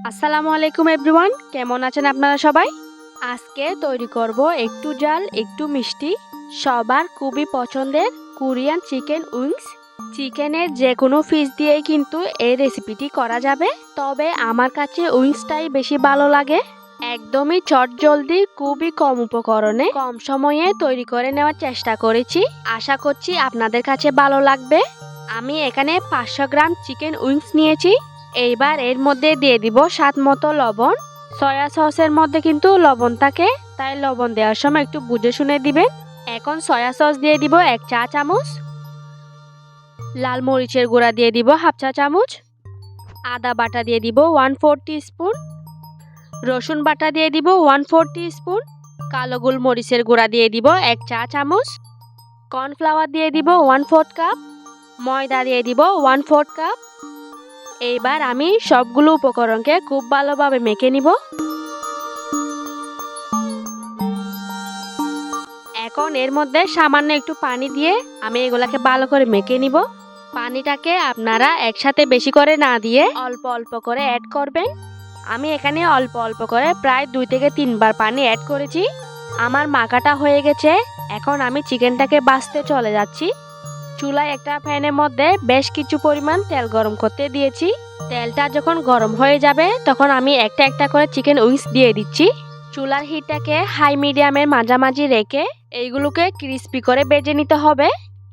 আসসালামু আলাইকুম এভরিওয়ান, কেমন আছেন আপনারা সবাই? আজকে তৈরি করব একটু ঝাল একটু মিষ্টি সবার খুবই পছন্দের কোরিয়ান চিকেন উইংস। চিকেনের যে কোনো পিস দিয়েই কিন্তু এই রেসিপিটি করা যাবে, তবে আমার কাছে উইংসটাই বেশি ভালো লাগে। একদমই চটজলদি খুবই কম উপকরণে কম সময়ে তৈরি করে নেওয়ার চেষ্টা করেছি। আশা করছি আপনাদের কাছে ভালো লাগবে। আমি এখানে 500 গ্রাম চিকেন উইংস নিয়েছি। এইবার এর মধ্যে দিয়ে দিব স্বাদ মতো লবণ। সয়া সসের মধ্যে কিন্তু লবণ থাকে, তাই লবণ দেওয়ার সময় একটু বুঝে শুনে দিবেন। এখন সয়া সস দিয়ে দিব 1 চা চামচ, লাল মরিচের গুঁড়া দিয়ে দিব 1/2 চা চামচ, আদা বাটা দিয়ে দিব 1/4 টিস্পুন, রসুন বাটা দিয়ে দিব 1/4 টিস্পুন, কালো গোলমরিচের গুঁড়া দিয়ে দিব 1 চা চামচ, কর্নফ্লাওয়ার দিয়ে দিব 1/4 কাপ, ময়দা দিয়ে দিব 1/4 কাপ। এইবার আমি সবগুলো উপকরণকে খুব ভালোভাবে মেখে নিব। এখন এর মধ্যে সামান্য একটু পানি দিয়ে আমি এগুলাকে ভালো করে মেখে নিব। পানিটাকে আপনারা একসাথে বেশি করে না দিয়ে অল্প অল্প করে অ্যাড করবেন। আমি এখানে অল্প অল্প করে প্রায় 2 থেকে 3 বার পানি অ্যাড করেছি। আমার মাখাটা হয়ে গেছে। এখন আমি চিকেনটাকে ভাজতে চলে যাচ্ছি। চুলায় একটা প্যানের মধ্যে বেশ কিছু পরিমাণ তেল গরম করতে দিয়েছি। তেলটা যখন গরম হয়ে যাবে তখন আমি একটা একটা করে চিকেন উইংস দিয়ে দিচ্ছি। চুলার হিটটাকে হাই মিডিয়ামের মাঝামাঝি রেখে এইগুলোকে ক্রিস্পি করে ভেজে নিতে হবে।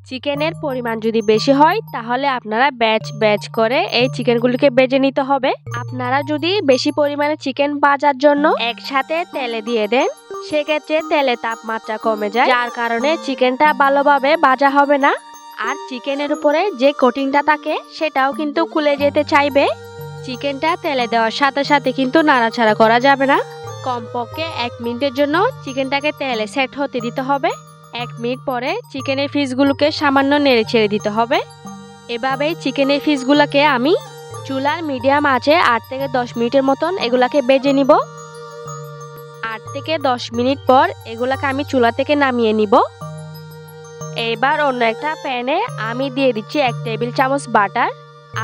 চিকেনের পরিমাণ যদি বেশি হয় তাহলে আপনারা ব্যাচ ব্যাচ করে এই চিকেনগুলোকে ভেজে নিতে হবে। আপনারা যদি বেশি পরিমাণে চিকেন ভাজার জন্য একসাথে তেলে দিয়ে দেন, সেক্ষেত্রে তেলের তাপমাত্রা কমে যায়, যার কারণে চিকেনটা ভালোভাবে ভাজা হবে না। আর চিকেনের উপরে যে কোটিংটা থাকে সেটাও কিন্তু খুলে যেতে চাইবে। চিকেনটা তেলে দেওয়ার সাথে সাথে কিন্তু নাড়াচাড়া করা যাবে না। কমপক্ষে 1 মিনিটের জন্য চিকেনটাকে তেলে সেট হতে দিতে হবে। 1 মিনিট পরে চিকেনের পিসগুলোকে সামান্য নেড়ে ছেড়ে দিতে হবে। এভাবেই চিকেনের পিসগুলোকে আমি চুলার মিডিয়াম আঁচে 8 থেকে 10 মিনিটের মতন এগুলাকে ভেজে নিব। 8 থেকে 10 মিনিট পর এগুলাকে আমি চুলা থেকে নামিয়ে নিব। এবার অন্য একটা প্যানে আমি দিয়ে দিচ্ছি 1 টেবিল চামচ বাটার।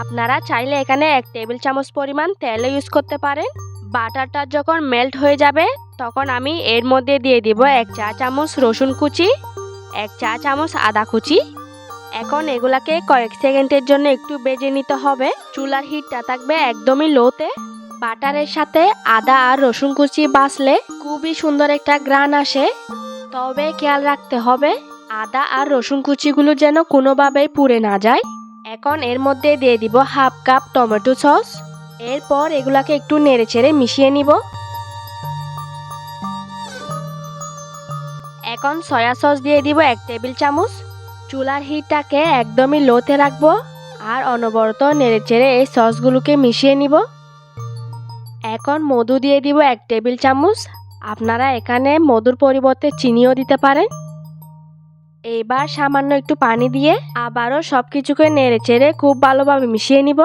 আপনারা চাইলে এখানে 1 টেবিল চামচ পরিমাণ তেল ইউজ করতে পারেন। বাটারটা যখন মেল্ট হয়ে যাবে তখন আমি এর মধ্যে দিয়ে দিব 1 চা চামচ রসুন কুচি, 1 চা চামচ আদা কুচি। এখন এগুলাকে কয়েক সেকেন্ডের জন্য একটু ভেজে নিতে হবে। চুলার হিটটা থাকবে একদমই লোতে। বাটারের সাথে আদা আর রসুন কুচি ভাজলে খুবই সুন্দর একটা ঘ্রাণ আসে, তবে খেয়াল রাখতে হবে আদা আর রসুন কুচিগুলো যেন কোনোভাবেই পুড়ে না যায়। এখন এর মধ্যে দিয়ে দিব 1/2 কাপ টমেটো সস। এরপর এগুলাকে একটু নেড়েচেড়ে মিশিয়ে নিব। এখন সয়া সস দিয়ে দিব 1 টেবিল চামচ। চুলার হিটটাকে একদমই লোতে রাখবো আর অনবরত নেড়েচেড়ে এই সসগুলোকে মিশিয়ে নিব। এখন মধু দিয়ে দিব 1 টেবিল চামচ। আপনারা এখানে মধুর পরিবর্তে চিনিও দিতে পারেন। এবার সামান্য একটু পানি দিয়ে আবারও সবকিছুকে নেড়েচেড়ে খুব ভালোভাবে মিশিয়ে নিব।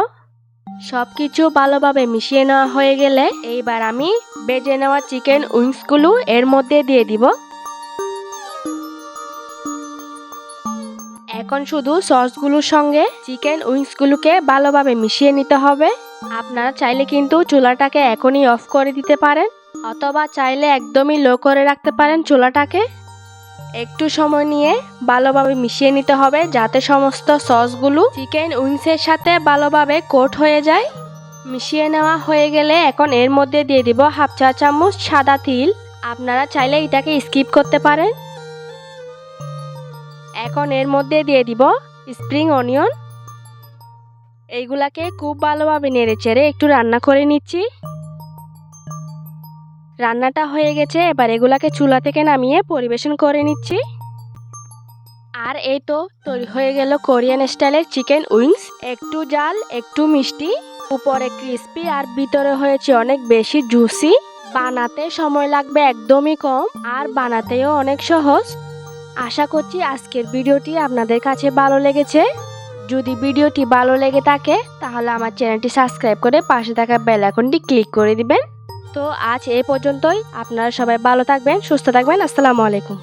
সবকিছু ভালোভাবে মিশিয়ে নেওয়া হয়ে গেলে এইবার আমি ভেজে নেওয়া চিকেন উইংসগুলো এর মধ্যে দিয়ে দিব। এখন শুধু সসগুলোর সঙ্গে চিকেন উইংসগুলোকে ভালোভাবে মিশিয়ে নিতে হবে। আপনারা চাইলে কিন্তু চুলাটাকে এখনই অফ করে দিতে পারেন, অথবা চাইলে একদমই লো করে রাখতে পারেন চুলাটাকে। একটু সময় নিয়ে ভালোভাবে মিশিয়ে নিতে হবে যাতে সমস্ত সসগুলো চিকেন উইংসের সাথে ভালোভাবে কোট হয়ে যায়। মিশিয়ে নেওয়া হয়ে গেলে এখন এর মধ্যে দিয়ে দিব 1/2 চা চামচ সাদা তিল। আপনারা চাইলে এটাকে স্কিপ করতে পারেন। এখন এর মধ্যে দিয়ে দিব স্প্রিং অনিয়ন। এইগুলাকে খুব ভালোভাবে নেড়েচেড়ে একটু রান্না করে নিচ্ছি। রান্নাটা হয়ে গেছে, এবার এগুলাকে চুলা থেকে নামিয়ে পরিবেশন করে নিচ্ছি। আর এই তো তৈরি হয়ে গেল কোরিয়ান স্টাইলের চিকেন উইংস। একটু ঝাল একটু মিষ্টি, উপরে ক্রিস্পি আর ভিতরে হয়েছে অনেক বেশি জুসি। বানাতে সময় লাগবে একদমই কম আর বানাতেও অনেক সহজ। আশা করছি আজকের ভিডিওটি আপনাদের কাছে ভালো লেগেছে। যদি ভিডিওটি ভালো লেগে থাকে তাহলে আমার চ্যানেলটি সাবস্ক্রাইব করে পাশে থাকা বেল আইকনটি ক্লিক করে দিবেন। তো আজ এই পর্যন্তই। আপনারা সবাই ভালো থাকবেন, সুস্থ থাকবেন। আসসালামু আলাইকুম।